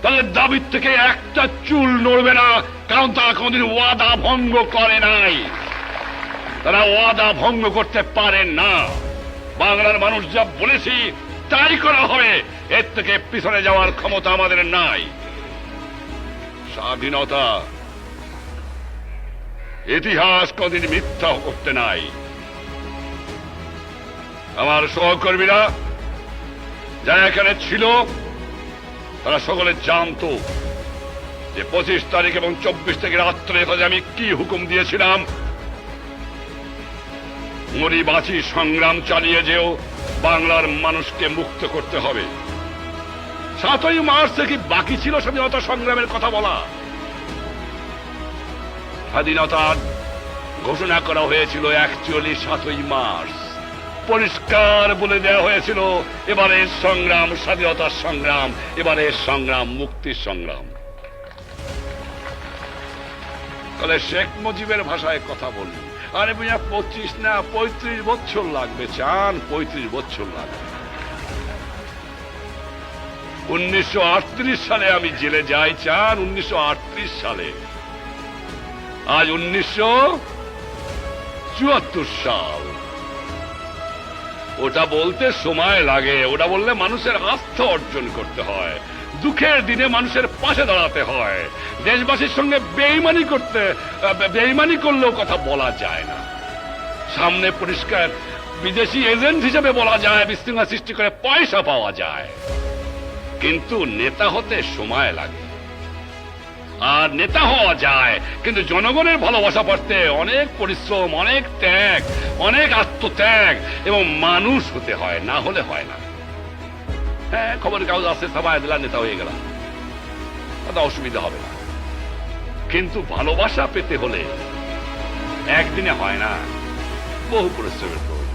তাদের দাবির থেকে একটা চুল নড়বে না, কারণ তারা কোনদিন ওয়াদা ভঙ্গ করে নাই। তারা ওয়াদা ভঙ্গ করতে পারে না। বাংলার মানুষ যা বলেছি তাই করা হবে, এর থেকে পিছনে যাওয়ার ক্ষমতা আমাদের নাই। স্বাধীনতা ইতিহাস কোনদিন মিথ্যা করতে নাই। আমার সহকর্মীরা যারা এখানে ছিল তারা সকলে জানত যে 25 তারিখ এবং 24 তারিখ রাত্রে আমি কি হুকুম দিয়েছিলাম। মরি বাঁচি সংগ্রাম চালিয়ে যেও, বাংলার মানুষকে মুক্ত করতে হবে। 7ই মার্চে কি বাকি ছিল স্বাধীনতা সংগ্রামের কথা বলা? স্বাধীনতার ঘোষণা করা হয়েছিল অ্যাকচুয়ালি 7ই মার্চ। পরিষ্কার বলে দেওয়া হয়েছিল এবারের সংগ্রাম স্বাধীনতার সংগ্রাম, এবারের সংগ্রাম মুক্তির সংগ্রাম। তাহলে শেখ মুজিবের ভাষায় কথা বললি, আরে বুঝা 25 না 35 বছর লাগবে, চান 35 বছর লাগবে। 1938 সালে আমি জেলে যাই, চান 1938 সালে। আজ 1974 সাল। ওটা বলতে সময় লাগে, ওটা বললে মানুষের আস্থা অর্জন করতে হয়, দুঃখের দিনে মানুষের পাশে দাঁড়াতে হয়। দেশবাসীর সঙ্গে বেইমানি করলেও কথা বলা যায় না। সামনে পরিষ্কার বিদেশি এজেন্ট হিসেবে বলা যায়, বিশৃঙ্খলা সৃষ্টি করে পয়সা পাওয়া যায়, কিন্তু নেতা হতে সময় লাগে। আর নেতা হওয়া যায়, কিন্তু জনগণের ভালোবাসা পাচ্ছে অনেক পরিশ্রম, অনেক ত্যাগ, অনেক আত্মত্যাগ এবং মানুষ হতে হয়, না হলে হয় না। হ্যাঁ, খবরের কাগজ আসছে, ছাপায় দিলাম, নেতা হয়ে গেলাম, তাতে অসুবিধা হবে না। কিন্তু ভালোবাসা পেতে হলে একদিনে হয় না, বহু পরিশ্রমের প্রয়োজন।